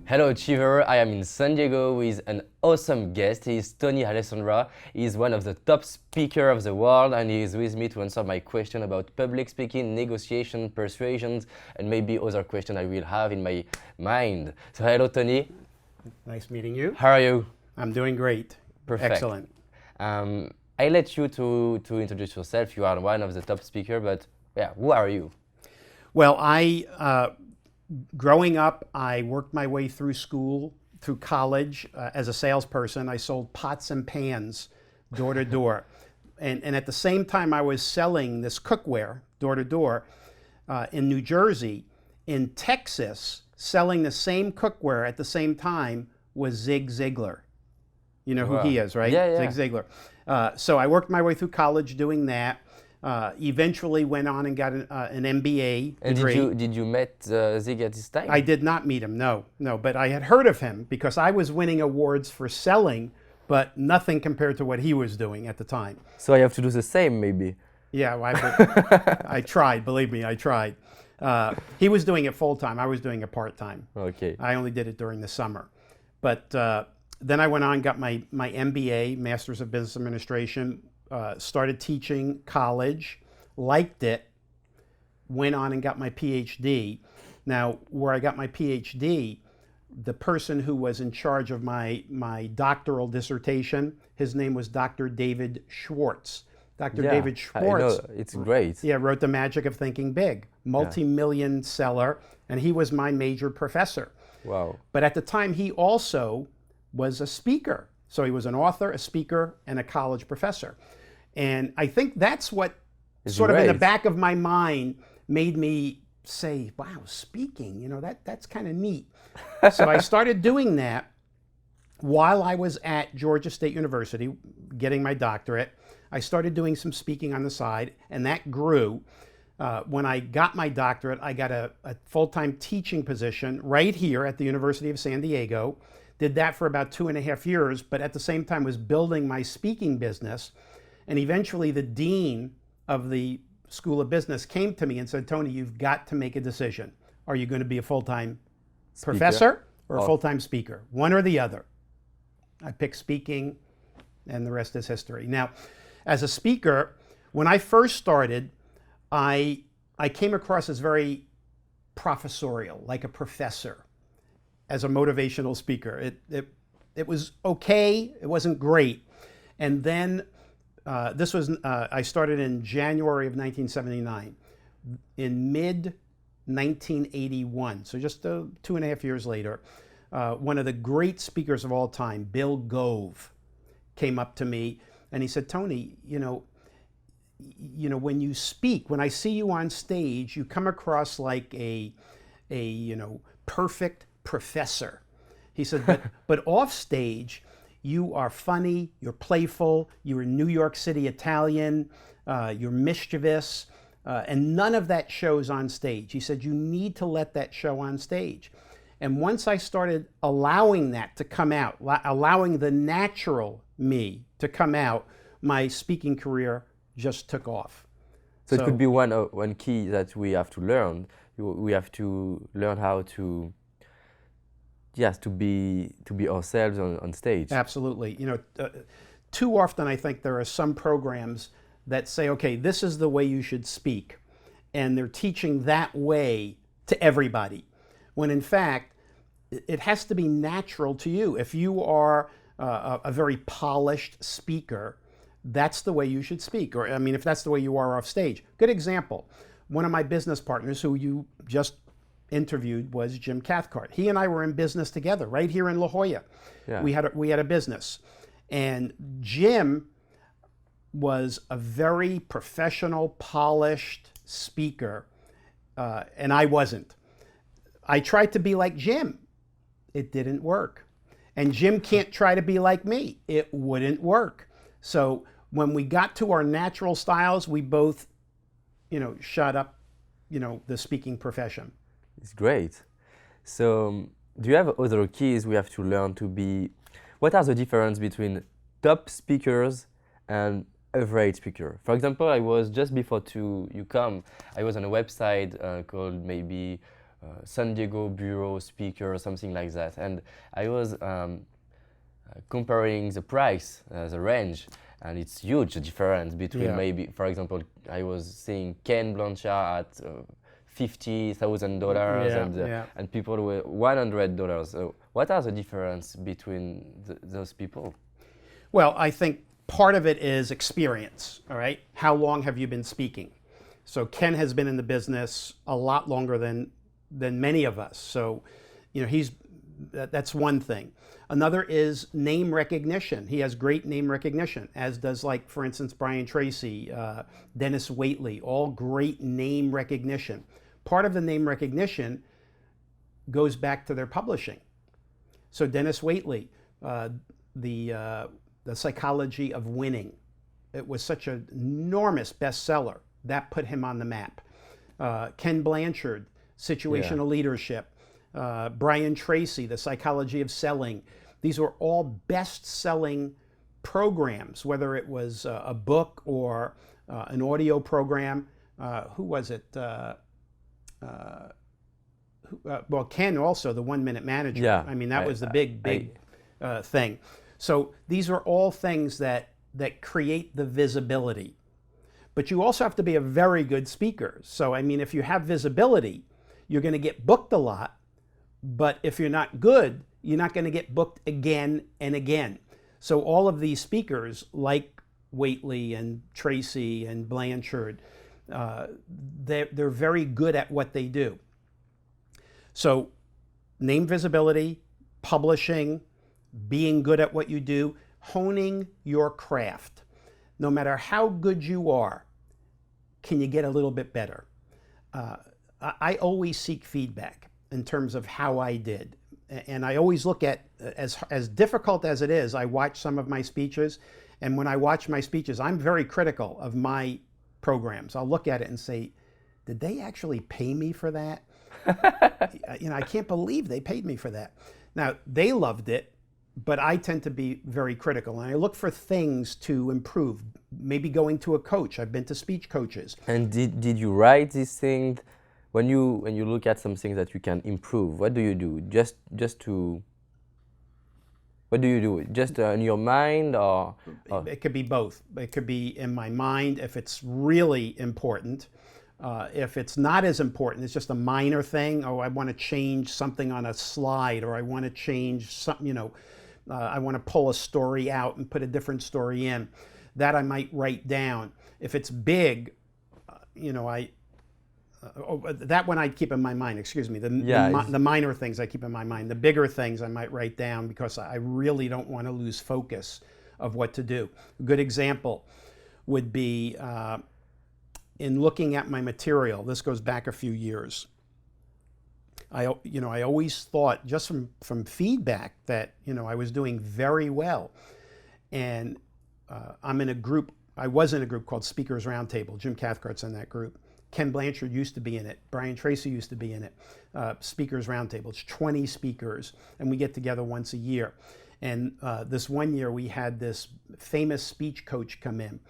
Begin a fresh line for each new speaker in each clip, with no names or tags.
Hello Achiever, I am in San Diego with an awesome guest. He is Tony Alessandra. He is one of the top speakers of the world and he is with me to answer my question about public speaking, negotiation, persuasions, and maybe other questions I will have in my mind. So hello Tony.
Nice meeting you.
How are you?
I'm doing great.
Perfect.
Excellent.
I let you to introduce yourself. You are one of the top speakers, but yeah, who are you?
Well, growing up, I worked my way through school, through college as a salesperson. I sold pots and pans door to door. And at the same time, I was selling this cookware door to door in New Jersey. In Texas, selling the same cookware at the same time was Zig Ziglar. You know who he is, right?
Yeah.
Zig Ziglar. So I worked my way through college doing that. Eventually went on and got an MBA degree.
And did you met Zig at this time?
I did not meet him, no. But I had heard of him because I was winning awards for selling, but nothing compared to what he was doing at the time.
So I have to do the same, maybe.
Yeah, I tried. Believe me, I tried. He was doing it full time. I was doing it part time.
Okay.
I only did it during the summer. But then I went on, got my MBA, Master's of Business Administration. Started teaching college, liked it, went on and got my PhD. Now, where I got my PhD, the person who was in charge of my doctoral dissertation, his name was Dr. David Schwartz. David Schwartz.
I know. It's great.
Yeah, wrote The Magic of Thinking Big, multi-million seller, and he was my major professor.
Wow.
But at the time, he also was a speaker. So he was an author, a speaker, and a college professor. And I think that's what sort of in the back of my mind made me say, wow, speaking, you know, that's kind of neat. So I started doing that while I was at Georgia State University getting my doctorate. I started doing some speaking on the side, and that grew. When I got my doctorate, I got a full-time teaching position right here at the University of San Diego. Did that for about 2.5 years, but at the same time was building my speaking business. And eventually the dean of the School of Business came to me and said, Tony, you've got to make a decision. Are you going to be a full-time professor or a full-time speaker? One or the other. I picked speaking, and the rest is history. Now, as a speaker, when I first started, I came across as very professorial, like a professor, as a motivational speaker. It was okay, it wasn't great. And then I started in January of 1979. In mid-1981, so just 2.5 years later, one of the great speakers of all time, Bill Gove, came up to me and he said, Tony, you know, when you speak, when I see you on stage, you come across like a perfect professor. He said, but off stage, you are funny, you're playful, you're New York City Italian, you're mischievous, and none of that shows on stage. He said, you need to let that show on stage. And once I started allowing that to come out, allowing the natural me to come out, my speaking career just took off.
So it could be one key that we have to learn. We have to learn how to to be ourselves on stage.
Absolutely. You know, too often I think there are some programs that say, okay, this is the way you should speak. And they're teaching that way to everybody. When in fact, it has to be natural to you. If you are a very polished speaker, that's the way you should speak. Or, I mean, if that's the way you are off stage. Good example. One of my business partners who you just interviewed was Jim Cathcart. He and I were in business together right here in La Jolla. Yeah. We had a business. And Jim was a very professional, polished speaker, and I wasn't. I tried to be like Jim. It didn't work. And Jim can't try to be like me. It wouldn't work. So when we got to our natural styles, we both, shut up, the speaking profession.
It's great. So do you have other keys we have to learn to be? What are the difference between top speakers and average speaker? For example, I was just before you come, I was on a website called maybe San Diego bureau speaker or something like that. And I was comparing the price, the range, and it's huge the difference between maybe, for example, I was seeing Ken Blanchard at $50,000 and people were $100. So what are the difference between those people?
Well, I think part of it is experience, all right? How long have you been speaking? So Ken has been in the business a lot longer than many of us. So, you know, that's one thing. Another is name recognition. He has great name recognition, as does, like, for instance, Brian Tracy, Dennis Waitley, all great name recognition. Part of the name recognition goes back to their publishing. So Dennis Waitley, the Psychology of Winning, it was such an enormous bestseller. That put him on the map. Ken Blanchard, Situational Leadership. Brian Tracy, The Psychology of Selling. These were all best-selling programs, whether it was a book or an audio program. Who was it? Well, Ken also, the 1 Minute Manager.
Yeah,
I mean, that was the big thing. So these are all things that create the visibility. But you also have to be a very good speaker. So, I mean, if you have visibility, you're going to get booked a lot. But if you're not good, you're not going to get booked again and again. So all of these speakers, like Waitley and Tracy and Blanchard, they're very good at what they do. So name visibility, publishing, being good at what you do, honing your craft. No matter how good you are, can you get a little bit better? I always seek feedback in terms of how I did. And I always look at, as difficult as it is, I watch some of my speeches. And when I watch my speeches, I'm very critical of my programs. I'll look at it and say, did they actually pay me for that? You know, I can't believe they paid me for that. Now, they loved it, but I tend to be very critical. And I look for things to improve, maybe going to a coach. I've been to speech coaches.
And did you write these things? When you look at some things that you can improve, what do you do? What do you do? Just in your mind, or?
It could be both. It could be in my mind if it's really important. If it's not as important, it's just a minor thing. Oh, I want to change something on a slide, or I want to change something, you know, I want to pull a story out and put a different story in. That I might write down. If it's big, you know, that one I'd keep in my mind, excuse me. The minor things I keep in my mind. The bigger things I might write down because I really don't want to lose focus of what to do. A good example would be in looking at my material. This goes back a few years. I always thought, just from feedback, that, you know, I was doing very well. And I'm in a group, I was in a group called Speakers Roundtable. Jim Cathcart's in that group. Ken Blanchard used to be in it. Brian Tracy used to be in it. Speakers Roundtable. It's 20 speakers, and we get together once a year. And this one year, we had this famous speech coach come in,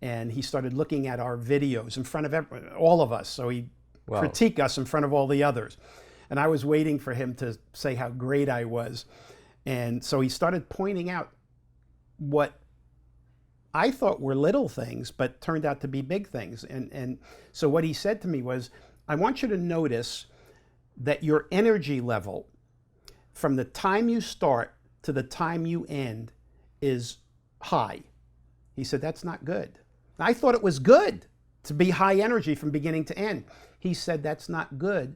and he started looking at our videos in front of all of us. So he critiqued us in front of all the others. And I was waiting for him to say how great I was. And so he started pointing out what I thought were little things, but turned out to be big things. And so what he said to me was, I want you to notice that your energy level from the time you start to the time you end is high. He said, that's not good. I thought it was good to be high energy from beginning to end. He said, that's not good.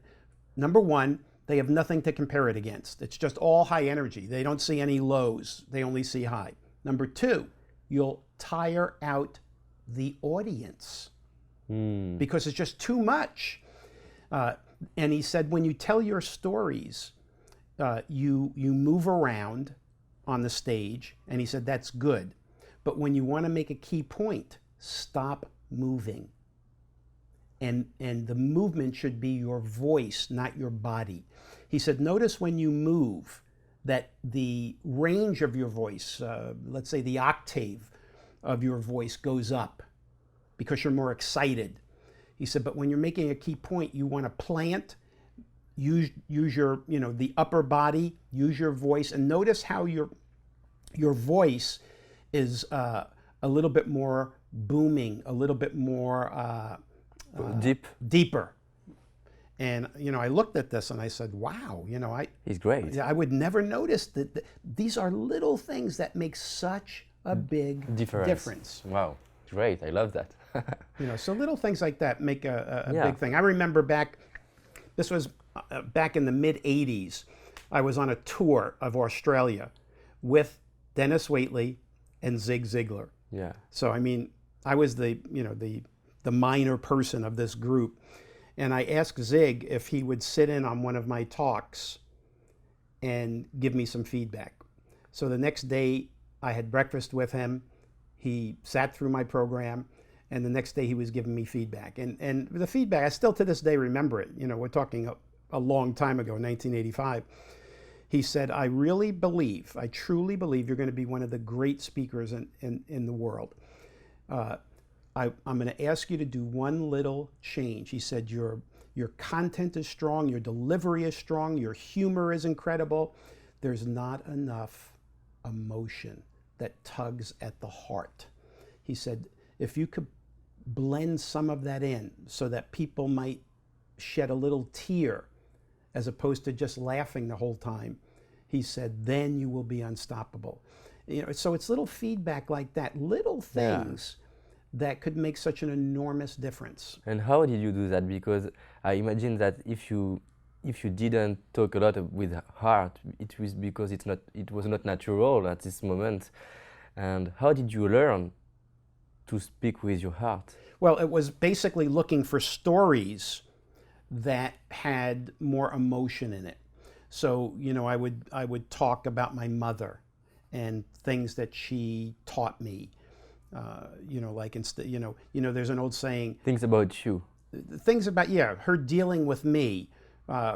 Number one, they have nothing to compare it against. It's just all high energy. They don't see any lows. They only see high. Number two, you'll tire out the audience because it's just too much. And he said, when you tell your stories, you move around on the stage, and he said, that's good. But when you want to make a key point, stop moving. And the movement should be your voice, not your body. He said, notice when you move that the range of your voice, let's say the octave of your voice goes up because you're more excited. He said, but when you're making a key point, you want to plant use your, the upper body, use your voice, and notice how your voice is a little bit more booming, a little bit more deeper. And I looked at this and I said, "Wow,
he's great.
I would never notice that these are little things that make such a big difference."
Wow, great! I love that.
So little things like that make a big thing. I remember this was back in the mid '80s. I was on a tour of Australia with Dennis Waitley and Zig Ziglar.
Yeah.
So I was the minor person of this group. And I asked Zig if he would sit in on one of my talks and give me some feedback. So the next day I had breakfast with him. He sat through my program, and the next day he was giving me feedback. And the feedback, I still to this day remember it. We're talking a long time ago, 1985. He said, I truly believe you're going to be one of the great speakers in the world. I'm going to ask you to do one little change. He said, your content is strong, your delivery is strong, your humor is incredible. There's not enough emotion that tugs at the heart. He said, if you could blend some of that in so that people might shed a little tear as opposed to just laughing the whole time, he said, then you will be unstoppable. So it's little feedback like that, little things that could make such an enormous difference.
And how did you do that? Because I imagine that if you didn't talk a lot with heart, it was because it was not natural at this moment. And how did you learn to speak with your heart?
Well, it was basically looking for stories that had more emotion in it. So, I would talk about my mother and things that she taught me. There's an old saying.
Things about you.
Things about, her dealing with me.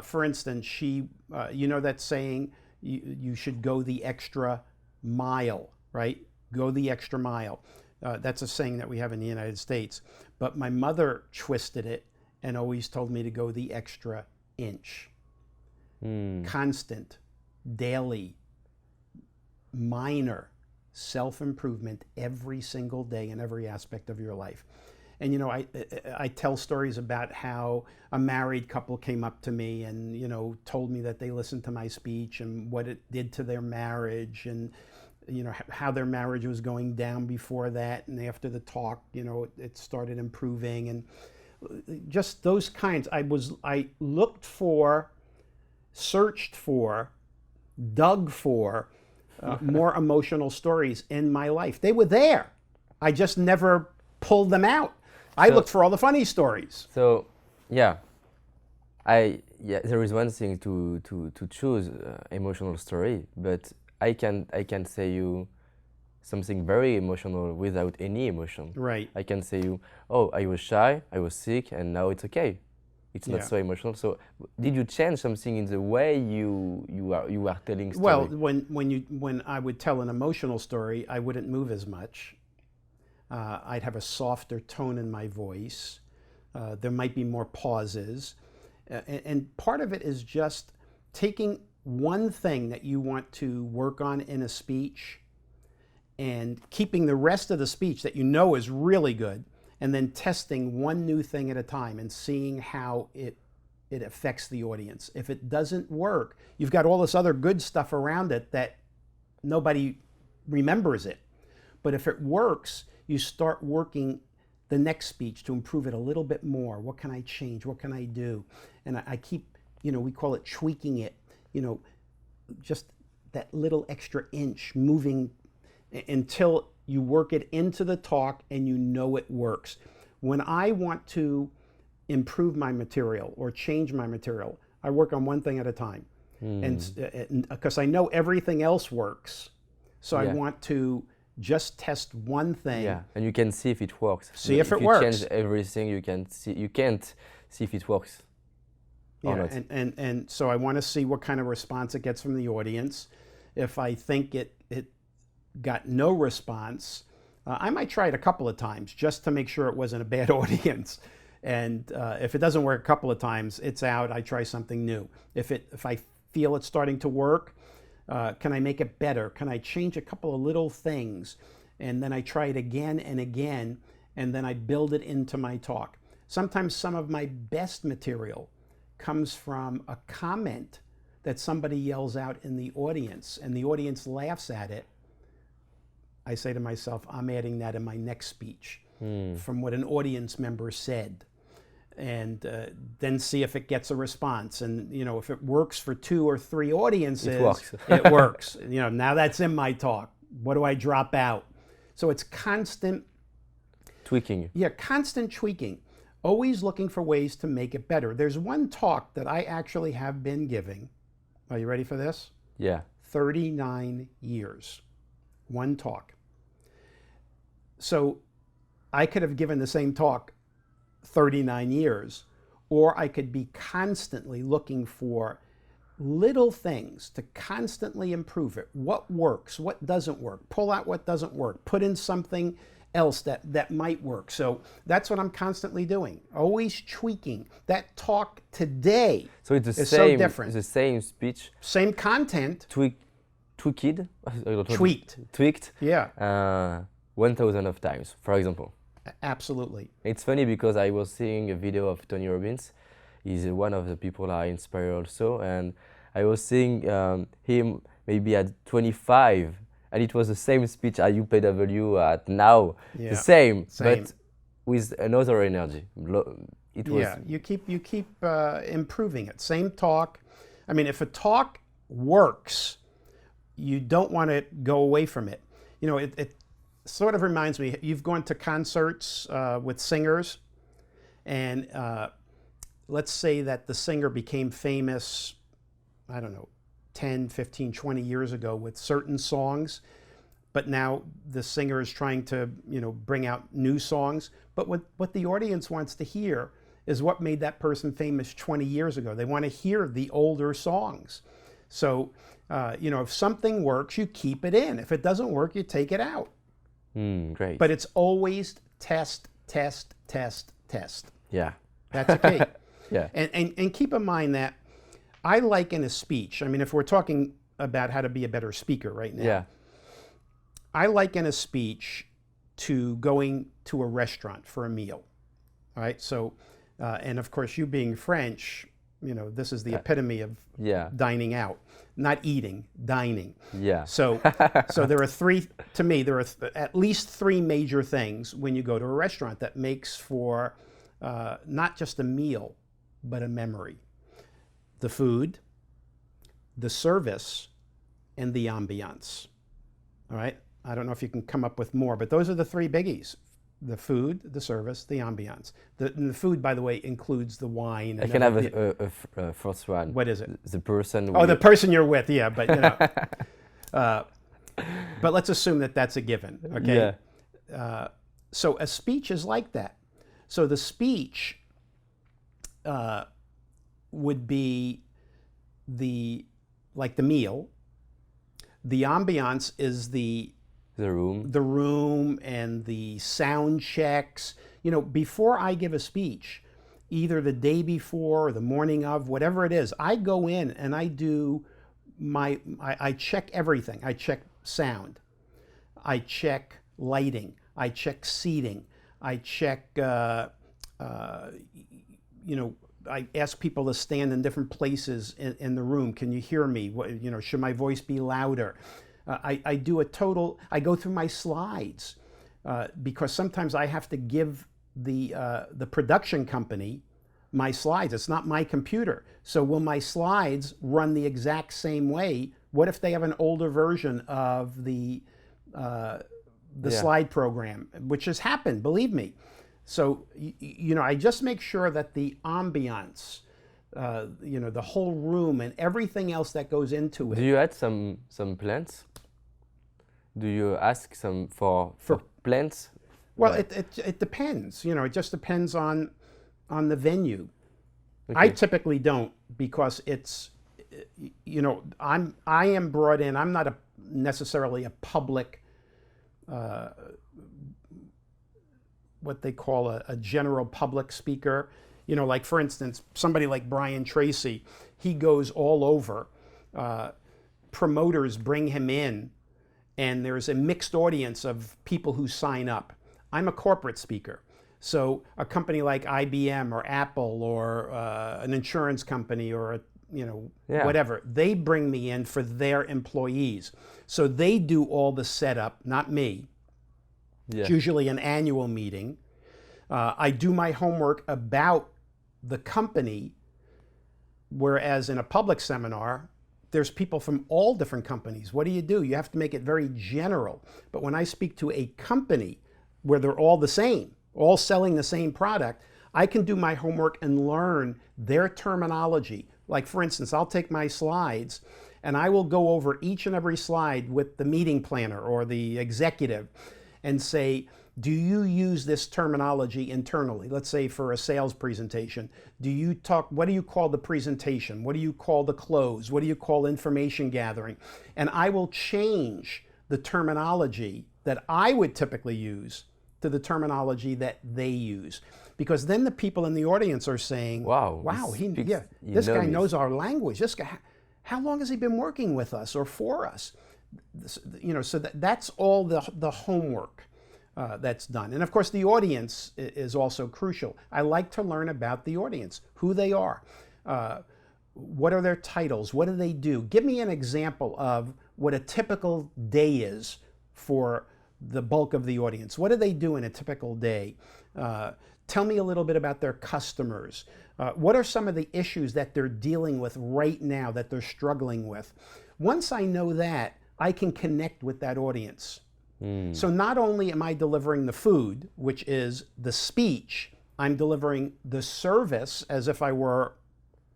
For instance, she, that saying, you should go the extra mile, right? Go the extra mile. That's a saying that we have in the United States. But my mother twisted it and always told me to go the extra inch. Constant, daily, minor self-improvement every single day in every aspect of your life. And I tell stories about how a married couple came up to me and told me that they listened to my speech and what it did to their marriage, and how their marriage was going down before that, and after the talk it started improving, and just those kinds. I looked for, searched for, dug for more emotional stories in my life. They were there. I just never pulled them out. I looked for all the funny stories.
So, there is one thing to choose emotional story, but I can say you something very emotional without any emotion.
Right.
I can say you, oh, I was shy, I was sick, and now it's okay. It's not so emotional. So, did you change something in the way you are telling story?
Well, when I would tell an emotional story, I wouldn't move as much. I'd have a softer tone in my voice. There might be more pauses, and part of it is just taking one thing that you want to work on in a speech, and keeping the rest of the speech that is really good, and then testing one new thing at a time and seeing how it affects the audience. If it doesn't work, you've got all this other good stuff around it that nobody remembers it. But if it works, you start working the next speech to improve it a little bit more. What can I change? What can I do? And I keep, we call it tweaking it, just that little extra inch moving until you work it into the talk and it works. When I want to improve my material or change my material, I work on one thing at a time. And because I know everything else works, so I want to just test one thing.
Yeah, and you can see if it works.
See if it works.
If you change everything, you can't see if it works.
And so I want to see what kind of response it gets from the audience. If I think it got no response, I might try it a couple of times just to make sure it wasn't a bad audience. And if it doesn't work a couple of times, it's out. I try something new. If I feel it's starting to work, can I make it better? Can I change a couple of little things? And then I try it again and again, and then I build it into my talk. Sometimes some of my best material comes from a comment that somebody yells out in the audience, and the audience laughs at it. I say to myself, I'm adding that in my next speech from what an audience member said. And then see if it gets a response. And, you know, if it works for 2 or 3 audiences,
it works.
It works. You know, now that's in my talk. What do I drop out? So it's constant
tweaking.
Yeah, constant tweaking. Always looking for ways to make it better. There's one talk that I actually have been giving. Are you ready for this?
Yeah.
39 years. One talk. So I could have given the same talk 39 years, or I could be constantly looking for little things to constantly improve it. What works, what doesn't work, pull out what doesn't work, put in something else that might work. So that's what I'm constantly doing, always tweaking. That talk today
so it's the
is
same,
so different.
It's the same speech.
Same content.
Tweaked.
Tweaked. Yeah.
1,000 of times, for example.
Absolutely.
It's funny because I was seeing a video of Tony Robbins. He's one of the people I inspire also, and I was seeing him maybe at 25, and it was the same speech at UPW at now,
yeah.
the same, but with another energy. It was
you keep improving it. Same talk. I mean, if a talk works, you don't want to go away from it. You know, it sort of reminds me, you've gone to concerts with singers, and let's say that the singer became famous, I don't know, 10, 15, 20 years ago with certain songs, but now the singer is trying to, you know, bring out new songs. But what the audience wants to hear is what made that person famous 20 years ago. They want to hear the older songs. So, you know, if something works, you keep it in. If it doesn't work, you take it out.
Great.
But it's always test, test, test, test.
Yeah.
That's a key.
Yeah.
And keep in mind that I liken a speech. I mean, if we're talking about how to be a better speaker right now,
yeah.
I liken a speech to going to a restaurant for a meal. All right. So, and of course, you being French, you know, this is the epitome of dining out, not eating, dining.
Yeah.
So there are three, to me, there are at least 3 major things when you go to a restaurant that makes for not just a meal, but a memory. The food, the service, and the ambiance. All right? I don't know if you can come up with more, but those are the 3 biggies. The food, the service, the ambiance. The food, by the way, includes the wine.
I can have a first one.
What is it?
The person.
Oh, the person you're with, yeah. But, you know, but let's assume that that's a given, okay?
Yeah.
So a speech is like that. So the speech would be like the meal. The ambiance is the room and the sound checks. You know, before I give a speech, either the day before or the morning of, whatever it is, I go in and I do I check everything. I check sound. I check lighting. I check seating. I check, you know, I ask people to stand in different places in the room. Can you hear me? What, you know, should my voice be louder? I do I go through my slides because sometimes I have to give the production company my slides. It's not my computer. So will my slides run the exact same way? What if they have an older version of the slide program, which has happened, believe me. So, you know, I just make sure that the ambiance, you know, the whole room and everything else that goes into it.
Do you add some plants? Do you ask some for plants?
Well, it depends. You know, it just depends on the venue.
Okay.
I typically don't, because it's, you know, I am brought in. I'm not necessarily a public what they call a general public speaker. You know, like for instance, somebody like Brian Tracy, he goes all over. Promoters bring him in, and there's a mixed audience of people who sign up. I'm a corporate speaker. So a company like IBM or Apple or an insurance company or whatever, they bring me in for their employees. So they do all the setup, not me. Yeah. It's usually an annual meeting. I do my homework about the company, whereas in a public seminar, there's people from all different companies. What do? You have to make it very general. But when I speak to a company where they're all the same, all selling the same product, I can do my homework and learn their terminology. Like for instance, I'll take my slides and I will go over each and every slide with the meeting planner or the executive and say, do you use this terminology internally? Let's say for a sales presentation, what do you call the presentation? What do you call the close? What do you call information gathering? And I will change the terminology that I would typically use to the terminology that they use. Because then the people in the audience are saying, wow, this guy knows our language. This guy, how long has he been working with us or for us? So that's all the homework that's done. And of course, the audience is also crucial. I like to learn about the audience, who they are, what are their titles, what do they do? Give me an example of what a typical day is for the bulk of the audience. What do they do in a typical day? Tell me a little bit about their customers. What are some of the issues that they're dealing with right now that they're struggling with? Once I know that, I can connect with that audience. So not only am I delivering the food, which is the speech, I'm delivering the service as if I were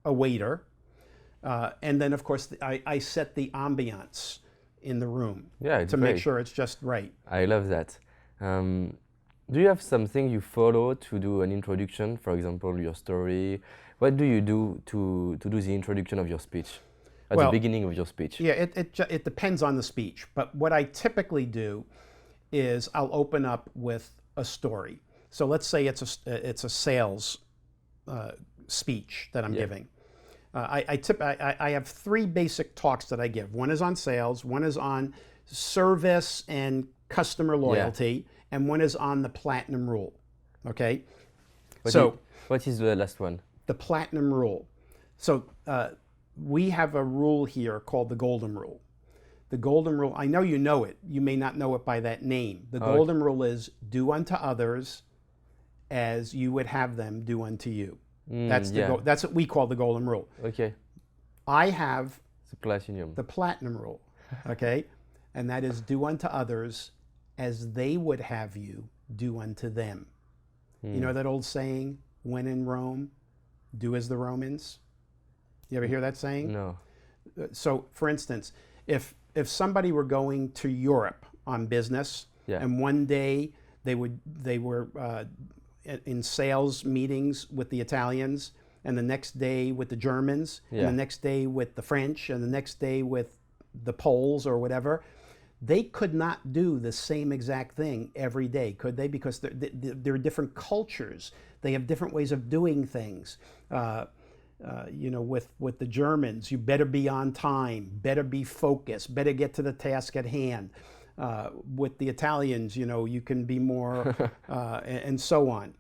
a waiter. And then, of course, I set the ambiance in the room to make sure it's just right.
I love that. Do you have something you follow to do an introduction, for example, your story? What do you do to do the introduction of your speech? At the beginning of your speech?
Yeah, it depends on the speech. But what I typically do is I'll open up with a story. So let's say it's a sales speech that I'm giving. I have three basic talks that I give. One is on sales, one is on service and customer loyalty, and one is on the platinum rule. Okay?
What is the last one?
The platinum rule. So we have a rule here called the golden rule. The golden rule, I know you know it. You may not know it by that name. The golden rule is do unto others as you would have them do unto you. That's what we call the golden rule.
Okay.
I have
the
platinum rule. Okay? And that is do unto others as they would have you do unto them. You know that old saying, when in Rome, do as the Romans? You ever hear that saying?
No.
So, for instance, if somebody were going to Europe on business, and one day they were in sales meetings with the Italians, and the next day with the Germans, and the next day with the French, and the next day with the Poles or whatever, they could not do the same exact thing every day, could they? Because they're different cultures. They have different ways of doing things. With the Germans, you better be on time, better be focused, better get to the task at hand. With the Italians, you can be more, and so on.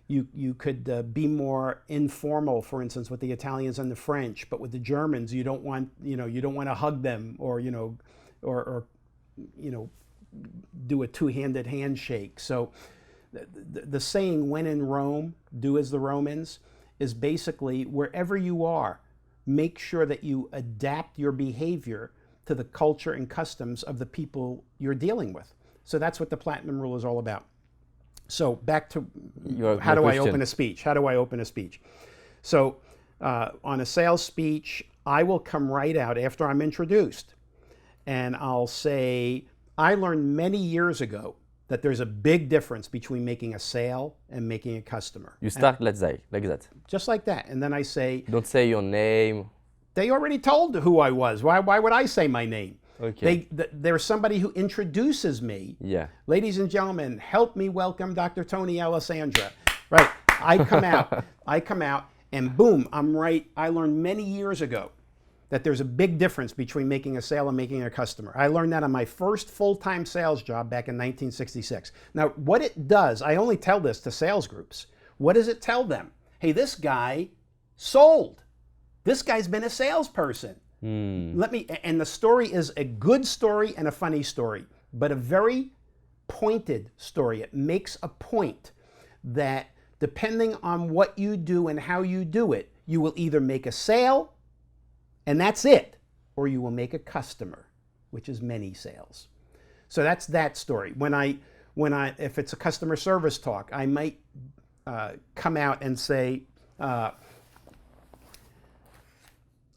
You could be more informal, for instance, with the Italians and the French, but with the Germans, you don't want to hug them or do a two-handed handshake. So the saying, when in Rome, do as the Romans, is basically wherever you are, make sure that you adapt your behavior to the culture and customs of the people you're dealing with. So that's what the platinum rule is all about. So back to how do I open a speech? How do I open a speech? So on a sales speech, I will come right out after I'm introduced, and I'll say, I learned many years ago that there's a big difference between making a sale and making a customer.
You start, let's say, like that.
Just like that. And then I say...
Don't say your name.
They already told who I was. Why would I say my name?
Okay.
There's somebody who introduces me.
Yeah.
Ladies and gentlemen, help me welcome Dr. Tony Alessandra. Right. I come out, and boom, I'm right. I learned many years ago that there's a big difference between making a sale and making a customer. I learned that on my first full-time sales job back in 1966. Now, what it does, I only tell this to sales groups. What does it tell them? Hey, this guy sold. This guy's been a salesperson. And the story is a good story and a funny story, but a very pointed story. It makes a point that depending on what you do and how you do it, you will either make a sale, and that's it, or you will make a customer, which is many sales. So that's that story. If it's a customer service talk, I might come out and say,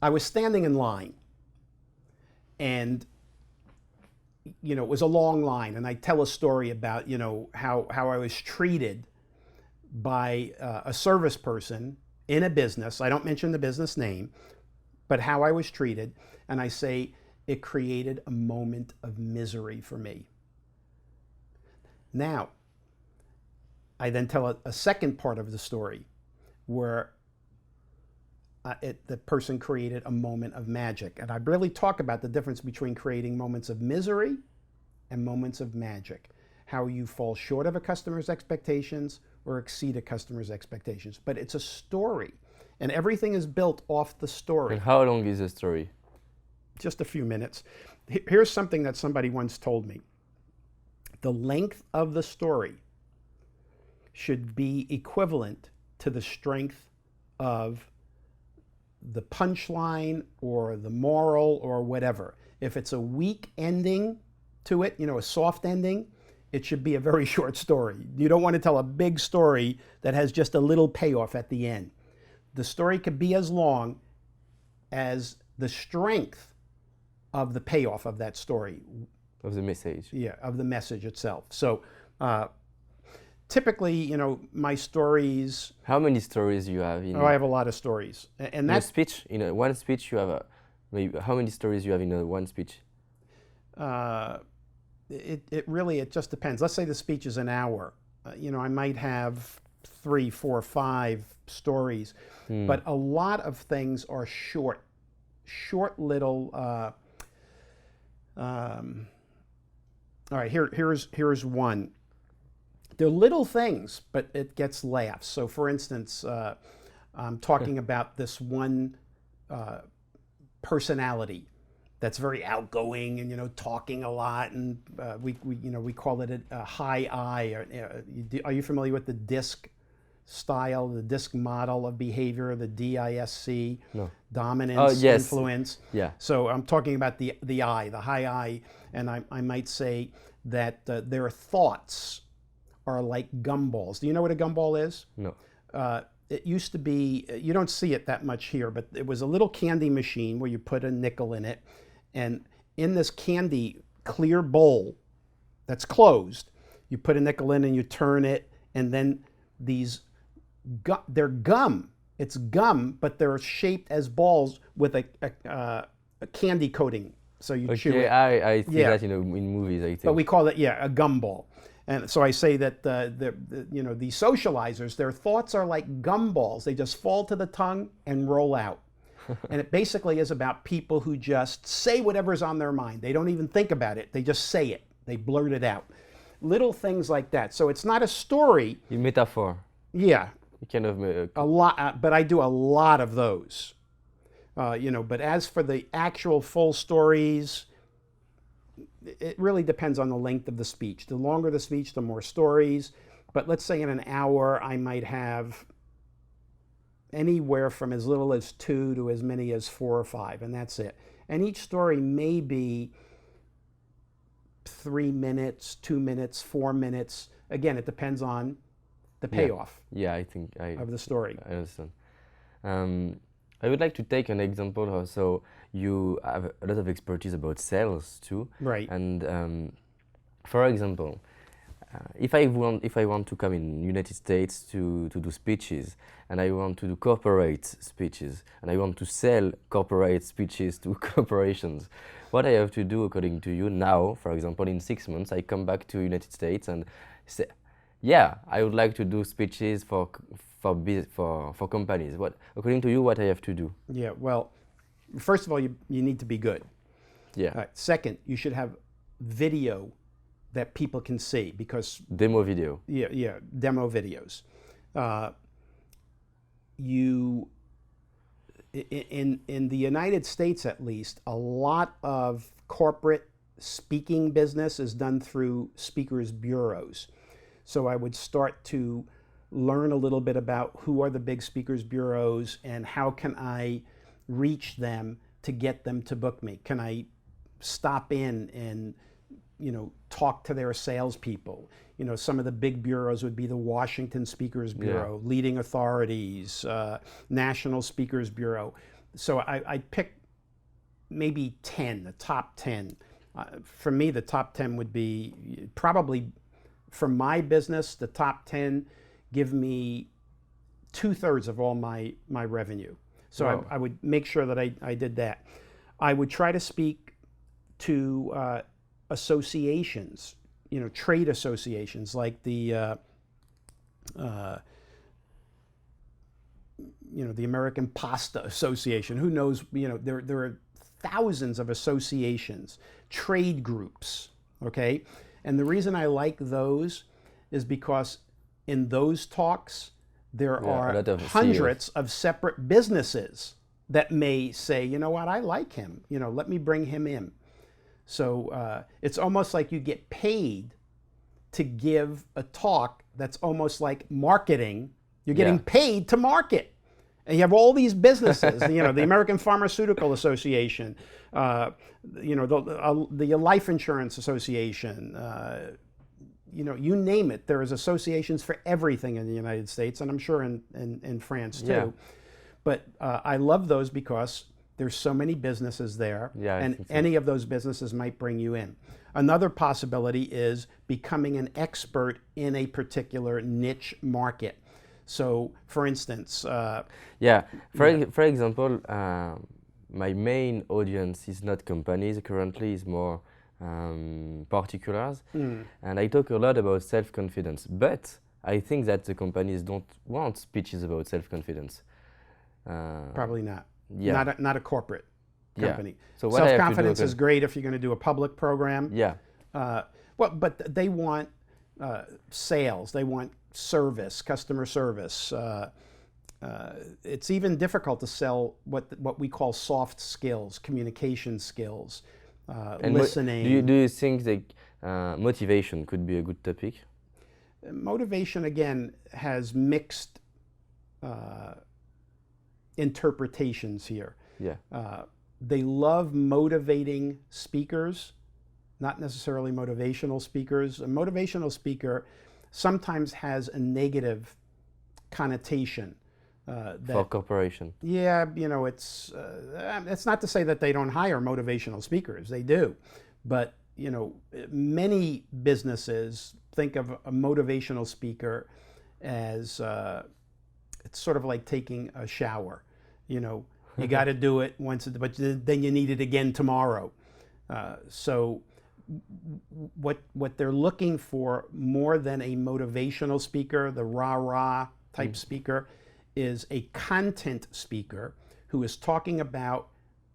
I was standing in line, and it was a long line, and I tell a story about how I was treated by a service person in a business. I don't mention the business name, but how I was treated, and I say it created a moment of misery for me. Now, I then tell a second part of the story where the person created a moment of magic. And I really talk about the difference between creating moments of misery and moments of magic. How you fall short of a customer's expectations or exceed a customer's expectations. But it's a story, and everything is built off the story.
And how long is the story?
Just a few minutes. Here's something that somebody once told me. The length of the story should be equivalent to the strength of the punchline or the moral or whatever. If it's a weak ending to it, a soft ending, it should be a very short story. You don't want to tell a big story that has just a little payoff at the end. The story could be as long as the strength of the payoff of that story.
Of the message.
Yeah, of the message itself. So typically, my stories...
How many stories do you have?
I have a lot of stories. And that
speech, one speech you have, maybe how many stories you have in one speech?
It just depends. Let's say the speech is an hour. I might have 3, 4, 5 stories, but a lot of things are short little. All right, here's one. They're little things, but it gets laughs. So, for instance, I'm talking about this one personality that's very outgoing and talking a lot, and we call it a high I. Are you familiar with the DISC style, the DISC model of behavior, the DISC?
No.
Dominance,
yes.
influence.
Yeah.
So I'm talking about the I, the high I, and I might say that their thoughts are like gumballs. Do you know what a gumball is?
No.
It used to be, you don't see it that much here, but it was a little candy machine where you put a nickel in it, and in this candy clear bowl that's closed, you put a nickel in and you turn it, and then they're gum. It's gum, but they're shaped as balls with a candy coating. So you chew it.
I see that in movies, I think.
But we call it, a gumball. And so I say that the socializers, their thoughts are like gumballs. They just fall to the tongue and roll out. And it basically is about people who just say whatever's on their mind. They don't even think about it. They just say it. They blurt it out. Little things like that. So it's not a story.
A metaphor.
Yeah.
Kind of
a lot, but I do a lot of those. But as for the actual full stories, it really depends on the length of the speech. The longer the speech, the more stories. But let's say in an hour, I might have anywhere from as little as 2 to as many as 4 or 5, and that's it. And each story may be 3 minutes, 2 minutes, 4 minutes. Again, it depends on the payoff.
Yeah, I think
of the story.
I understand. I would like to take an example. So you have a lot of expertise about sales too,
right?
And for example, if I want to come in United States to do speeches, and I want to do corporate speeches, and I want to sell corporate speeches to corporations, what I have to do according to you now, for example, in 6 months, I come back to United States and say, yeah, I would like to do speeches for companies. What, according to you, what I have to do?
Yeah, well, first of all, you need to be good.
Yeah.
Second, you should have video that people can see, because
Demo video.
yeah, demo videos. You in the United States, at least, a lot of corporate speaking business is done through speakers bureaus. So I would start to learn a little bit about who are the big speakers bureaus and how can I reach them to get them to book me. Can I stop in and talk to their salespeople? Some of the big bureaus would be the Washington Speakers Bureau, Leading Authorities, National Speakers Bureau. So I picked maybe 10, the top 10. For me, the top 10 would be probably, for my business, the top 10 give me 2/3 of all my revenue. So
wow.
I would make sure that I did that. I would try to speak to associations, trade associations like the American Pasta Association. Who knows? There are thousands of associations, trade groups. Okay, and the reason I like those is because in those talks there are hundreds of separate businesses that may say, you know what, I like him. Let me bring him in. So it's almost like you get paid to give a talk that's almost like marketing. You're getting paid to market. And you have all these businesses, the American Pharmaceutical Association, the Life Insurance Association, you name it. There is associations for everything in the United States, and I'm sure in France too.
Yeah.
But I love those because there's so many businesses there, and any of those businesses might bring you in. Another possibility is becoming an expert in a particular niche market. So, for instance,
for example, my main audience is not companies currently; is more particulars, and I talk a lot about self-confidence. But I think that the companies don't want speeches about self-confidence.
Probably not.
Yeah.
Not a corporate company.
Yeah. So
self-confidence is great if you're going to do a public program.
Yeah.
But they want sales. They want service, customer service. It's even difficult to sell what we call soft skills, communication skills, listening.
Do you think that motivation could be a good topic?
Motivation, again, has mixed interpretations here.
Yeah.
They love motivating speakers, not necessarily motivational speakers. A motivational speaker sometimes has a negative connotation.
For corporation.
Yeah, it's not to say that they don't hire motivational speakers. They do. But, many businesses think of a motivational speaker as it's sort of like taking a shower. You got to do it once, but then you need it again tomorrow. So what they're looking for more than a motivational speaker, the rah-rah type speaker, is a content speaker who is talking about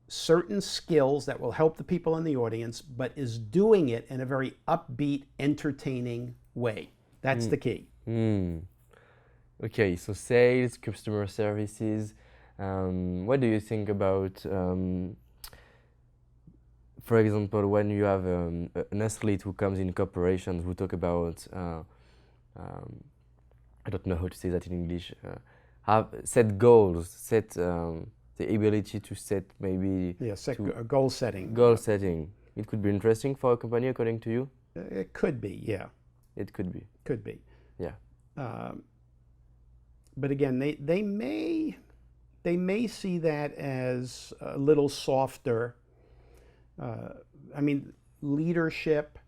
certain skills that will help the people in the audience, but is doing it in a very upbeat, entertaining way. That's the key.
Okay, so sales, customer services. What do you think about, for example, when you have an athlete who comes in corporations who talk about, I don't know how to say that in English, set goals, set the ability to set maybe...
Yeah, goal setting.
Goal setting. It could be interesting for a company, according to you?
It could be, yeah.
It could be.
Could be.
Yeah.
But again, they may see that as a little softer. Leadership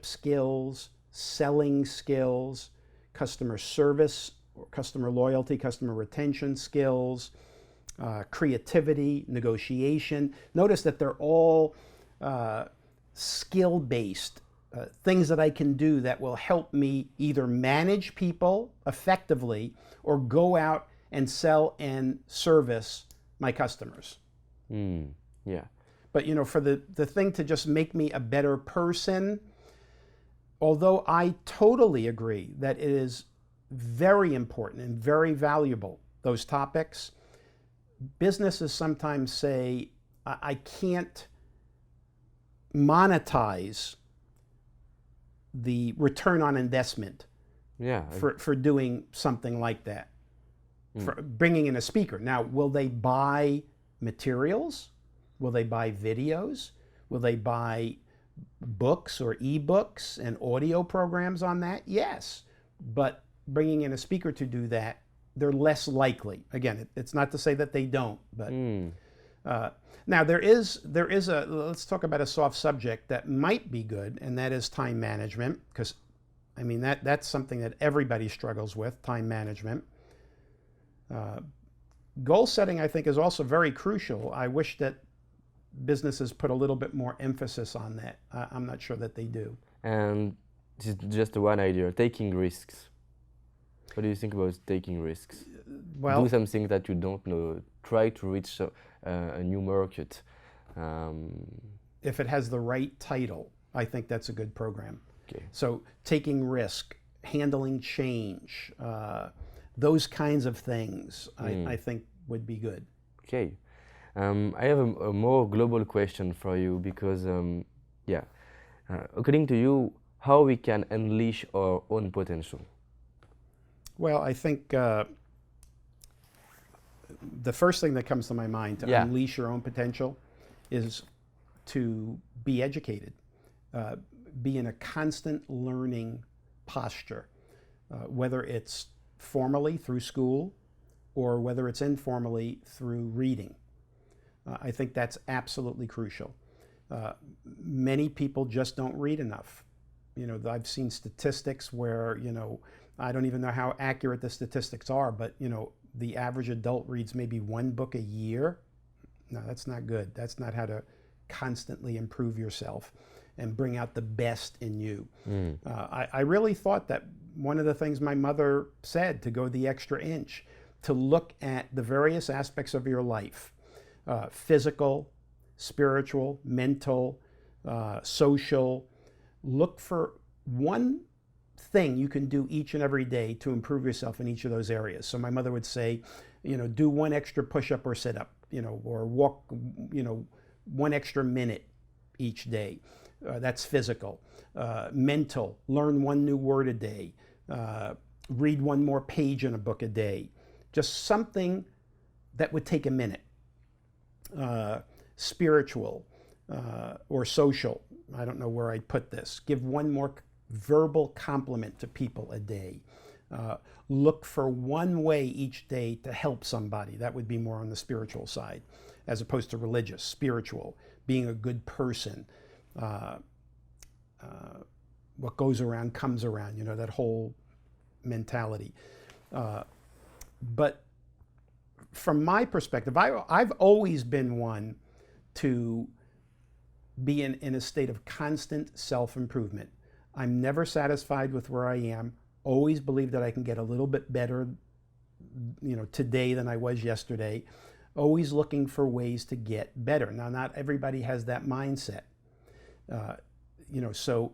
skills, selling skills, customer service, or customer loyalty, customer retention skills, creativity, negotiation. Notice that they're all skill-based, things that I can do that will help me either manage people effectively or go out and sell and service my customers.
Yeah.
But for the thing to just make me a better person, although I totally agree that it is very important and very valuable, those topics, businesses sometimes say, I can't monetize the return on investment for doing something like that, for bringing in a speaker. Now, will they buy materials? Will they buy videos? Will they buy books or ebooks and audio programs on that? Yes. But bringing in a speaker to do that, they're less likely. Again, it's not to say that they don't, but now there is a, let's talk about a soft subject that might be good, and that is time management, because I mean that's something that everybody struggles with, time management. Goal setting, I think, is also very crucial. I wish that businesses put a little bit more emphasis on that. I'm not sure that they do.
And just one idea, taking risks. What do you think about taking risks?
Well,
do something that you don't know. Try to reach a new market.
If it has the right title, I think that's a good program.
Okay.
So taking risk, handling change, those kinds of things, I think would be good.
Okay. I have a more global question for you because, according to you, how we can unleash our own potential?
Well, I think the first thing that comes to my mind to unleash your own potential is to be educated, be in a constant learning posture, whether it's formally through school or whether it's informally through reading. I think that's absolutely crucial. Many people just don't read enough. I've seen statistics where, I don't even know how accurate the statistics are, but, the average adult reads maybe one book a year. No, that's not good. That's not how to constantly improve yourself and bring out the best in you. I really thought that one of the things my mother said, to go the extra inch, to look at the various aspects of your life, physical, spiritual, mental, social. Look for one thing you can do each and every day to improve yourself in each of those areas. So my mother would say, do one extra push-up or sit-up, or walk, one extra minute each day. That's physical. Mental, learn one new word a day. Read one more page in a book a day. Just something that would take a minute. Spiritual or social, I don't know where I'd put this. Give one more verbal compliment to people a day. Look for one way each day to help somebody. That would be more on the spiritual side, as opposed to religious. Spiritual, being a good person. What goes around comes around, that whole mentality. But from my perspective, I've always been one to be in a state of constant self-improvement. I'm never satisfied with where I am. Always believe that I can get a little bit better, today than I was yesterday. Always looking for ways to get better. Now, not everybody has that mindset. So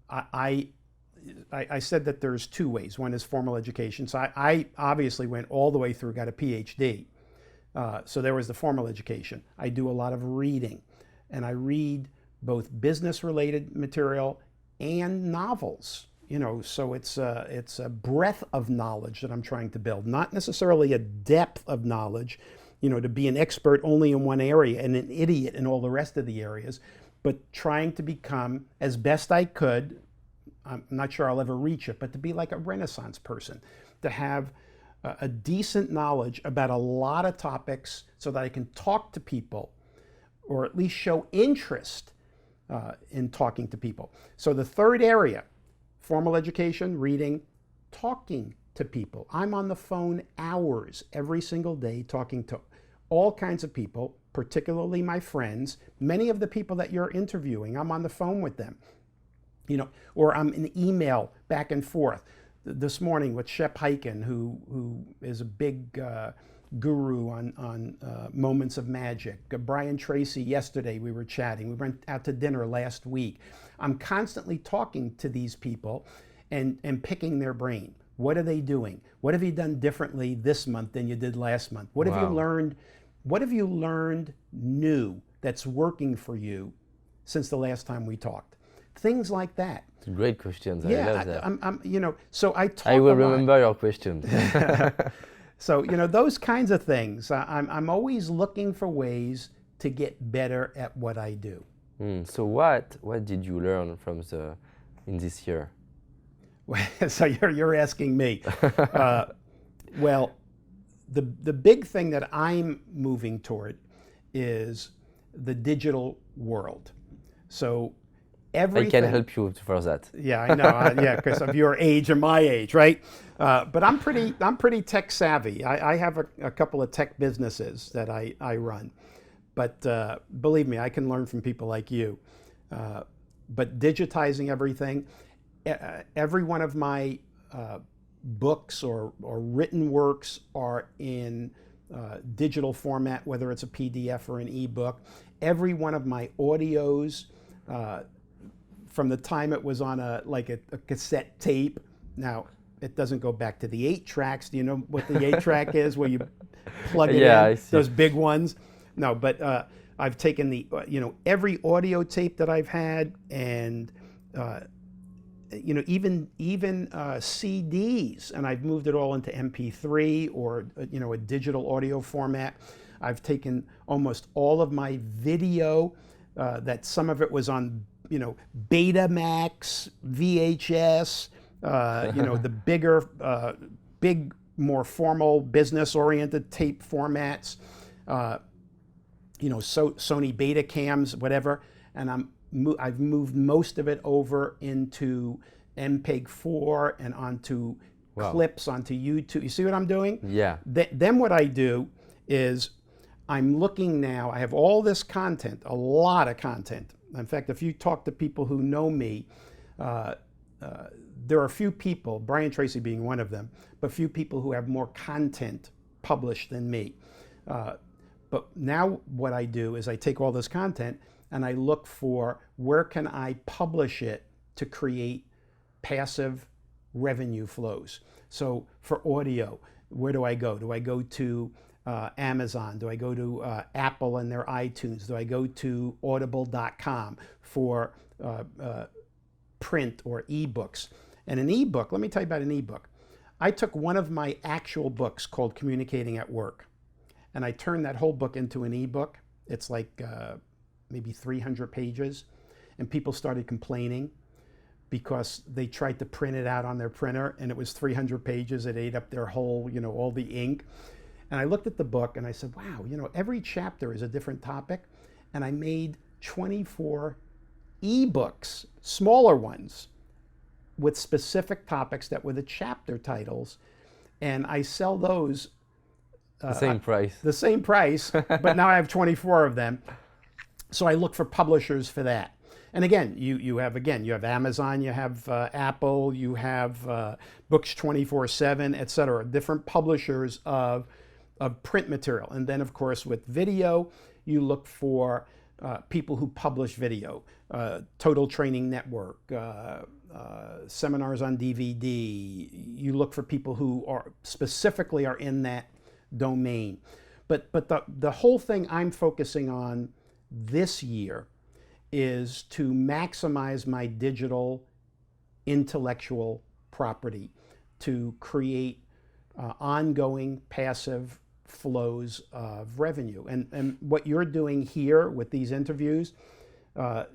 I said that there's two ways. One is formal education. So I obviously went all the way through, got a PhD. So there was the formal education. I do a lot of reading, and I read both business-related material and novels. So it's a breadth of knowledge that I'm trying to build, not necessarily a depth of knowledge, to be an expert only in one area and an idiot in all the rest of the areas, but trying to become, as best I could, I'm not sure I'll ever reach it, but to be like a Renaissance person, to have a decent knowledge about a lot of topics so that I can talk to people, or at least show interest in talking to people. So the third area, formal education, reading, talking to people. I'm on the phone hours every single day talking to all kinds of people, particularly my friends, many of the people that you're interviewing, I'm on the phone with them, or I'm in email back and forth. This morning with Shep Hyken, who is a big guru on moments of magic. Brian Tracy, yesterday we were chatting. We went out to dinner last week. I'm constantly talking to these people and picking their brain. What are they doing? What have you done differently this month than you did last month? What have you learned? What have you learned new that's working for you since the last time we talked? Things like that.
Great questions.
Yeah,
I love that.
So I talk
I will
a lot.
remember your questions.
So, those kinds of things. I'm always looking for ways to get better at what I do.
So what did you learn in this year?
So you're asking me. Well, the big thing that I'm moving toward is the digital world. So everything.
I can help you for that.
Yeah, I know. Yeah, because of your age and my age, right? But I'm pretty tech savvy. I have a couple of tech businesses that I run. But believe me, I can learn from people like you. But digitizing everything, every one of my books or written works are in digital format, whether it's a PDF or an ebook. Every one of my audios, from the time it was on a cassette tape. Now, it doesn't go back to the 8 tracks. Do you know what the 8 track is, where you plug it in? Those big ones? No, but I've taken the, every audio tape that I've had, and even CDs, and I've moved it all into MP3 or a digital audio format. I've taken almost all of my video, that some of it was on Betamax, VHS, the big, more formal, business-oriented tape formats, Sony Betacams, whatever, and I've moved most of it over into MPEG-4 and onto clips, onto YouTube. You see what I'm doing?
Yeah.
Then what I do is I'm looking now, I have all this content, a lot of content. In fact, if you talk to people who know me, there are a few people, Brian Tracy being one of them, but few people who have more content published than me. But now what I do is I take all this content and I look for where can I publish it to create passive revenue flows. So for audio, where do I go? Do I go to Amazon? Do I go to Apple and their iTunes? Do I go to audible.com for print or ebooks? And an ebook, let me tell you about an ebook. I took one of my actual books called Communicating at Work, and I turned that whole book into an ebook. It's like maybe 300 pages, and people started complaining because they tried to print it out on their printer, and it was 300 pages. It ate up their whole, all the ink. And I looked at the book and I said, wow, every chapter is a different topic. And I made 24 ebooks, smaller ones, with specific topics that were the chapter titles. And I sell those.
The same price.
The same price, but now I have 24 of them. So I look for publishers for that. And again, you have Amazon, you have Apple, you have Books 24/7, et cetera, different publishers of print material. And then, of course, with video, you look for people who publish video, Total Training Network, seminars on DVD. You look for people who are specifically are in that domain. But the whole thing I'm focusing on this year is to maximize my digital intellectual property, to create ongoing passive flows of revenue. And what you're doing here with these interviews,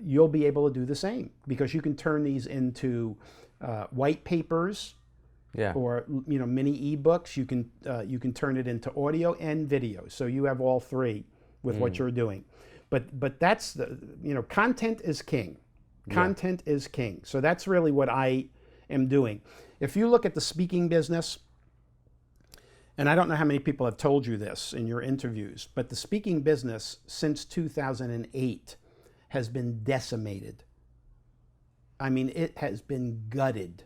you'll be able to do the same, because you can turn these into white papers, or mini ebooks. You can turn it into audio and video. So you have all three with what you're doing. But that's content is king. Content is king. So that's really what I am doing. If you look at the speaking business, and I don't know how many people have told you this in your interviews, but the speaking business since 2008 has been decimated. I mean, it has been gutted.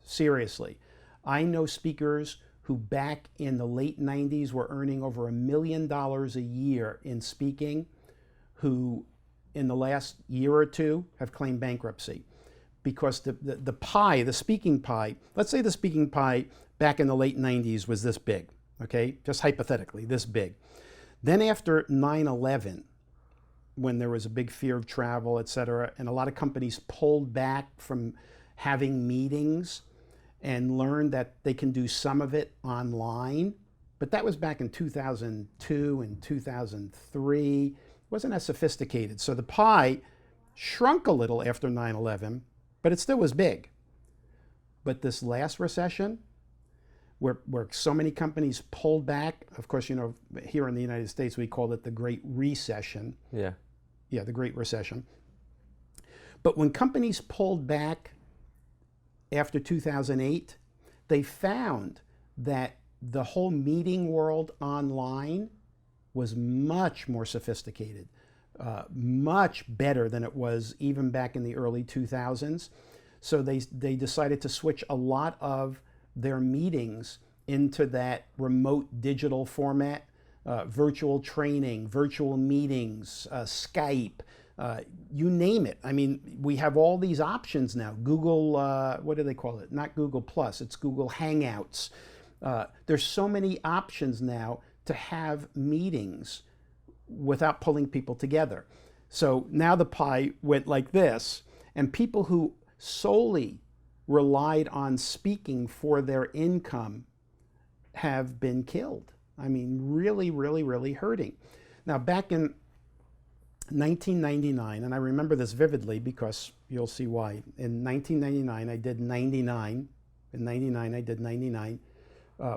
Seriously. I know speakers who back in the late 90s were earning over $1 million a year in speaking, who in the last year or two have claimed bankruptcy. Because the pie, the speaking pie, let's say the speaking pie back in the late 90s was this big, okay? Just hypothetically, this big. Then after 9/11, when there was a big fear of travel, et cetera, and a lot of companies pulled back from having meetings and learned that they can do some of it online. But that was back in 2002 and 2003. It wasn't as sophisticated. So the pie shrunk a little after 9/11, but it still was big. But this last recession, where so many companies pulled back, of course, you know, here in the United States, we call it the Great Recession.
Yeah.
Yeah, the Great Recession. But when companies pulled back after 2008, they found that the whole meeting world online was much more sophisticated, much better than it was even back in the early 2000s. So they decided to switch a lot of their meetings into that remote digital format, virtual training, virtual meetings, Skype, you name it. I mean, we have all these options now. Google, what do they call it? Not Google Plus, it's Google Hangouts. There's so many options now to have meetings without pulling people together. So now the pie went like this, and people who solely relied on speaking for their income have been killed. I mean, really, really, really hurting. Now, back in 1999, and I remember this vividly because you'll see why. In 1999, I did 99. In 99, I did 99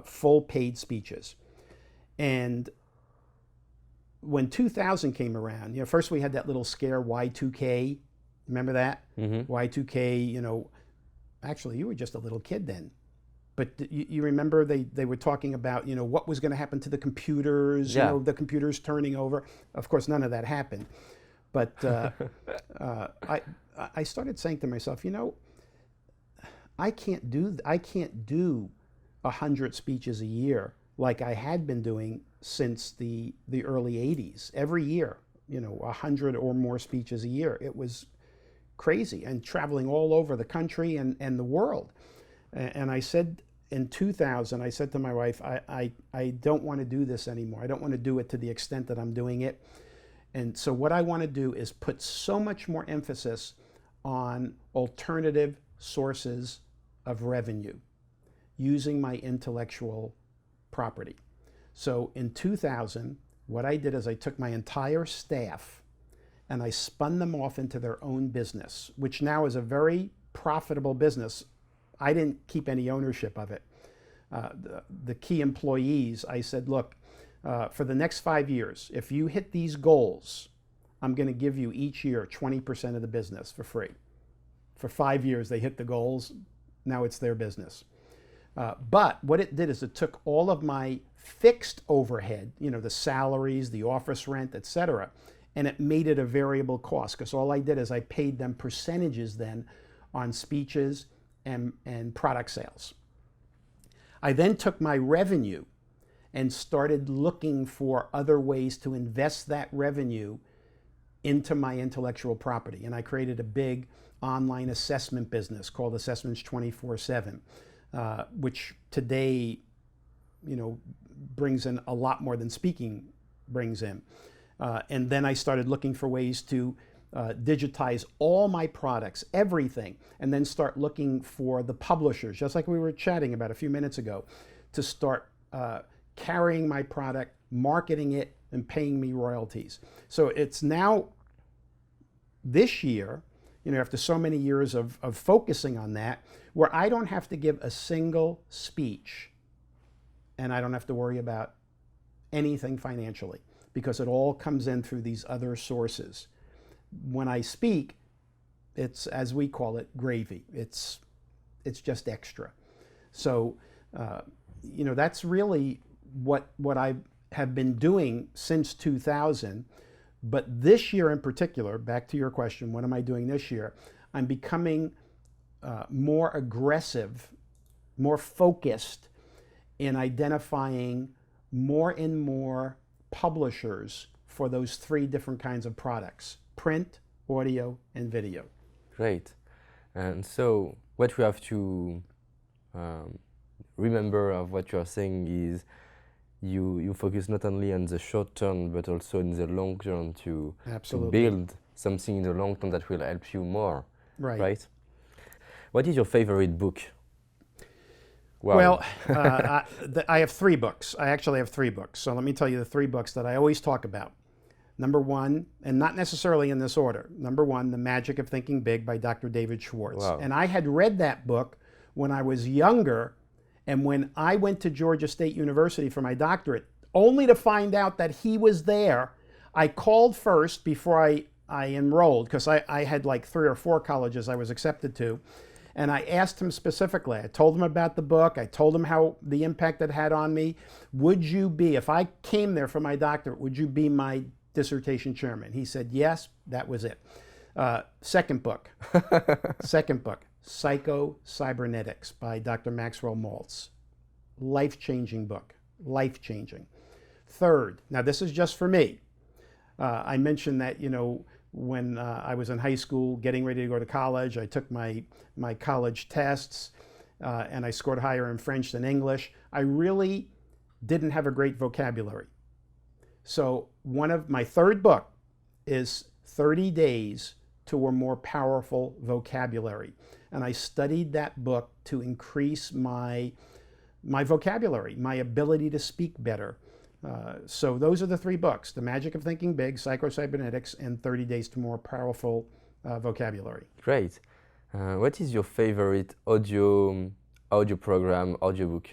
full paid speeches. And when 2000 came around, you know, first we had that little scare, Y2K. Remember that?
Mm-hmm.
Y2K, you know, actually, you were just a little kid then. But you remember they were talking about, you know, what was going to happen to the computers,
Yeah.
you know, the computers turning over. Of course, none of that happened. But I started saying to myself, you know, I can't do 100 speeches a year like I had been doing since the early 80s. Every year, you know, 100 or more speeches a year. It was crazy, and traveling all over the country and the world. And I said in 2000, I said to my wife, I don't want to do this anymore. I don't want to do it to the extent that I'm doing it. And so what I want to do is put so much more emphasis on alternative sources of revenue using my intellectual property. So in 2000, what I did is I took my entire staff and I spun them off into their own business, which now is a very profitable business. I didn't keep any ownership of it. The key employees, I said, look, for the next 5 years, if you hit these goals, I'm going to give you each year 20% of the business for free. For 5 years, they hit the goals. Now it's their business. But what it did is it took all of my fixed overhead, you know, the salaries, the office rent, etc., and it made it a variable cost, because all I did is I paid them percentages then on speeches and product sales. I then took my revenue and started looking for other ways to invest that revenue into my intellectual property. And I created a big online assessment business called Assessments 24/7, which today, you know, brings in a lot more than speaking brings in. And then I started looking for ways to digitize all my products, everything, and then start looking for the publishers, just like we were chatting about a few minutes ago, to start carrying my product, marketing it, and paying me royalties. So it's now, this year, you know, after so many years of focusing on that, where I don't have to give a single speech and I don't have to worry about anything financially, because it all comes in through these other sources. When I speak, it's, as we call it, gravy. It's just extra. So, you know, that's really what I have been doing since 2000. But this year in particular, back to your question, what am I doing this year? I'm becoming more aggressive, more focused in identifying more and more publishers for those three different kinds of products: print, audio, and video.
Great. And so what we have to remember of what you are saying is you focus not only on the short term but also in the long term to build something in the long term that will help you more. Right? What is your favorite book? Wow.
Well, I have 3 books. I actually have 3 books. So let me tell you the 3 books that I always talk about. Number 1, and not necessarily in this order. Number 1, The Magic of Thinking Big by Dr. David Schwartz.
Wow.
And I had read that book when I was younger, and when I went to Georgia State University for my doctorate, only to find out that he was there. I called first before I enrolled, because I had like 3 or 4 colleges I was accepted to. And I asked him specifically, I told him about the book, I told him how the impact it had on me. Would you be, if I came there for my doctorate, would you be my dissertation chairman? He said yes, that was it. Second book, Psycho-Cybernetics by Dr. Maxwell Maltz. Life-changing book, life-changing. Third, now this is just for me. I mentioned that, when I was in high school getting ready to go to college, I took my college tests and I scored higher in French than English. I really didn't have a great vocabulary. So my third book is 30 Days to a More Powerful Vocabulary. And I studied that book to increase my vocabulary, my ability to speak better. So those are the 3 books: The Magic of Thinking Big, Psycho-Cybernetics, and 30 Days to More Powerful Vocabulary.
Great. What is your favorite audio program, audiobook?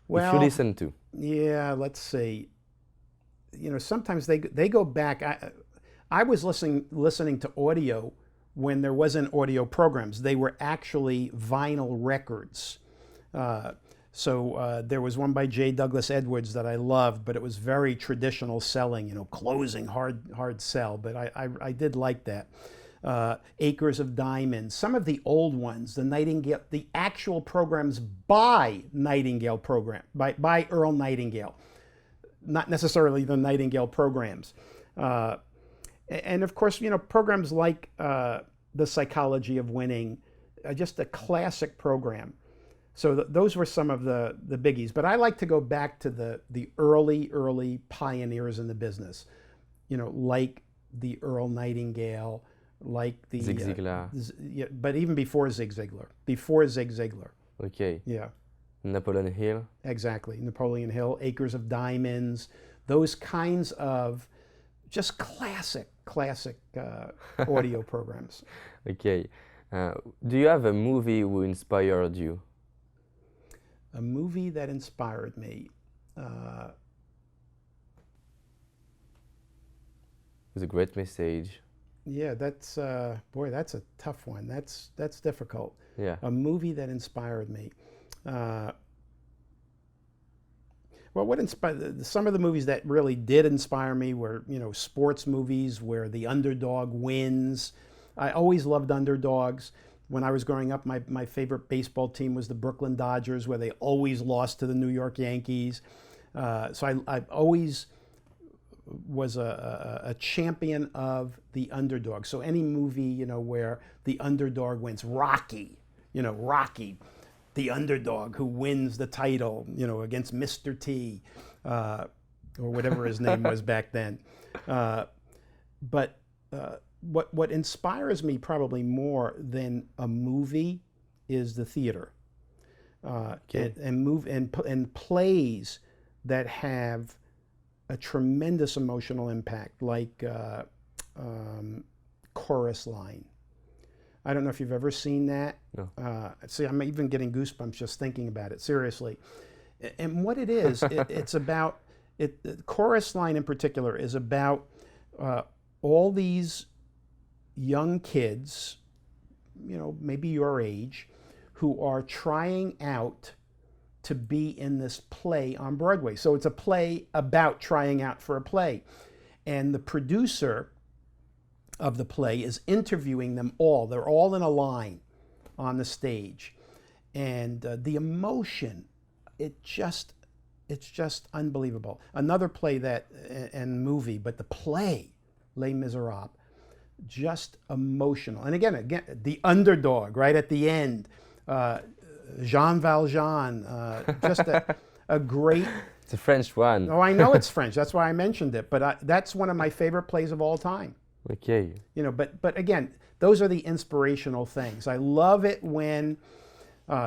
Well,
if you listen to?
Yeah, let's see. Sometimes they go back. I was listening to audio when there wasn't audio programs. They were actually vinyl records. So there was one by J. Douglas Edwards that I loved, but it was very traditional selling, closing, hard sell. But I did like that. Acres of Diamonds, some of the old ones, the actual programs by by Earl Nightingale, not necessarily the Nightingale programs. And of course, programs like The Psychology of Winning, just a classic program. So those were some of the biggies. But I like to go back to the early pioneers in the business, like the Earl Nightingale, like the
Zig Ziglar.
But even before Zig Ziglar.
Okay.
Yeah.
Napoleon Hill.
Exactly. Napoleon Hill, Acres of Diamonds, those kinds of just classic audio programs.
Okay. Do you have a movie who inspired you?
A movie that inspired me.
With a great message.
Yeah, that's that's a tough one. That's difficult.
Yeah.
A movie that inspired me. Well, what inspired some of the movies that really did inspire me were, sports movies where the underdog wins. I always loved underdogs. When I was growing up, my favorite baseball team was the Brooklyn Dodgers, where they always lost to the New York Yankees. So I always was a champion of the underdog. So any movie, where the underdog wins, Rocky, the underdog who wins the title, against Mr. T, or whatever his name was back then. But what inspires me probably more than a movie is the theater,
Okay.
and plays that have a tremendous emotional impact, like Chorus Line. I don't know if you've ever seen that.
No.
See, I'm even getting goosebumps just thinking about it, seriously. And what it is, it's about, Chorus Line in particular is about all these young kids, maybe your age, who are trying out to be in this play on Broadway. So it's a play about trying out for a play. And the producer of the play is interviewing them all. They're all in a line on the stage. And the emotion, it's just unbelievable. Another play and movie, but the play, Les Miserables, just emotional. And again, the underdog right at the end, Jean Valjean, just a great...
It's a French one.
Oh, I know it's French. That's why I mentioned it. But that's one of my favorite plays of all time.
Okay.
You know, but again, those are the inspirational things. I love it when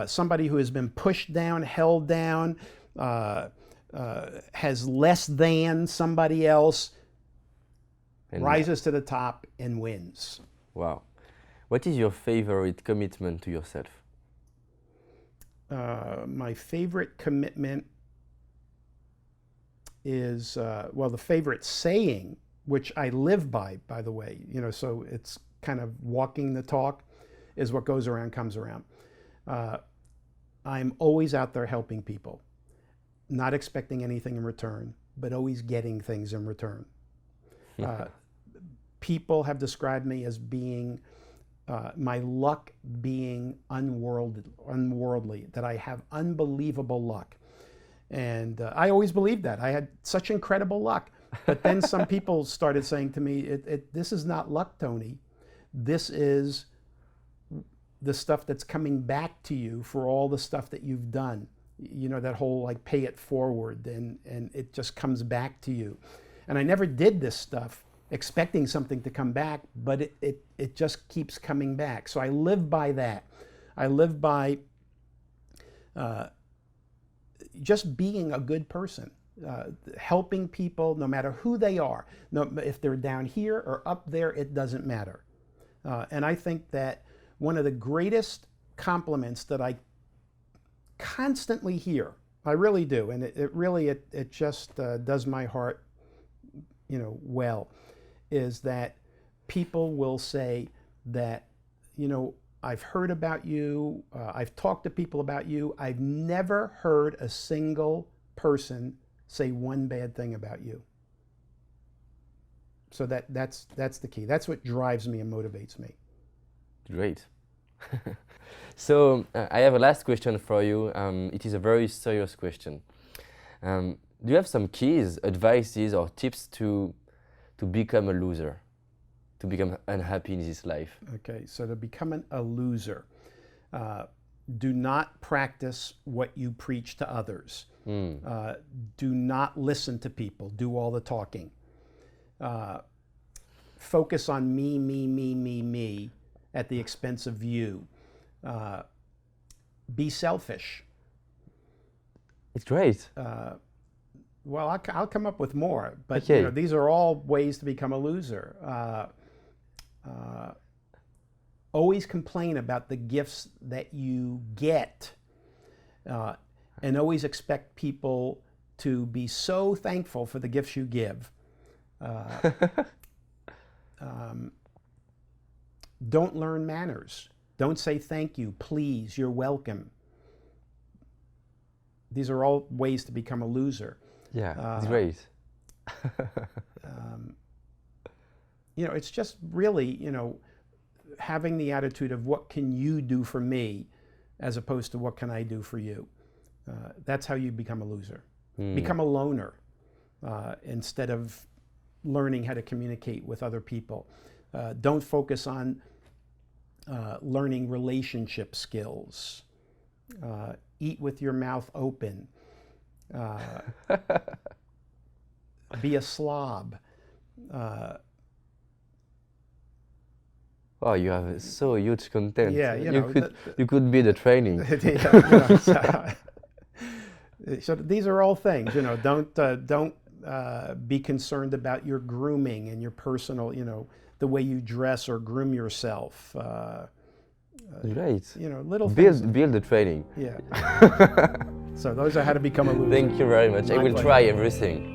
somebody who has been pushed down, held down, has less than somebody else, and rises to the top and wins.
Wow. What is your favorite commitment to yourself?
My favorite commitment is, well, the favorite saying, which I live by the way, you know, so it's kind of walking the talk, is what goes around comes around. I'm always out there helping people, not expecting anything in return, but always getting things in return. People have described me as being, my luck being unworldly, that I have unbelievable luck. And I always believed that. I had such incredible luck. But then some people started saying to me, this is not luck, Tony. This is the stuff that's coming back to you for all the stuff that you've done. You know, that whole like pay it forward, and it just comes back to you. And I never did this stuff expecting something to come back, but it just keeps coming back. So I live by that. I live by just being a good person, helping people no matter who they are. No, if they're down here or up there, it doesn't matter. And I think that one of the greatest compliments that I constantly hear, I really do, and it just does my heart, you know, well, is that people will say that, you know, I've heard about you, I've talked to people about you, I've never heard a single person say one bad thing about you. So that's the key. That's what drives me and motivates me.
Great. So I have a last question for you. It is a very serious question. Do you have some keys, advices, or tips to become a loser, to become unhappy in this life?
Okay, so to become a loser, do not practice what you preach to others. Do not listen to people. Do all the talking. Focus on me at the expense of you. Be selfish.
It's great.
Well, I'll come up with more, but
okay.
You know, these are all ways to become a loser. Always complain about the gifts that you get, and always expect people to be so thankful for the gifts you give. Don't learn manners. Don't say thank you, please, you're welcome. These are all ways to become a loser.
Yeah, it's great.
You know, it's just really, you know, having the attitude of what can you do for me as opposed to what can I do for you. That's how you become a loser. Become a loner instead of learning how to communicate with other people. Don't focus on learning relationship skills. Eat with your mouth open. Be a slob.
Oh, you have so huge content.
Yeah,
you could be the training.
So these are all things. You know, don't be concerned about your grooming and your personal, you know, the way you dress or groom yourself.
Great.
You know, little things.
Build the training.
Yeah. So those are how to become a loser.
Thank you very much. I will try everything.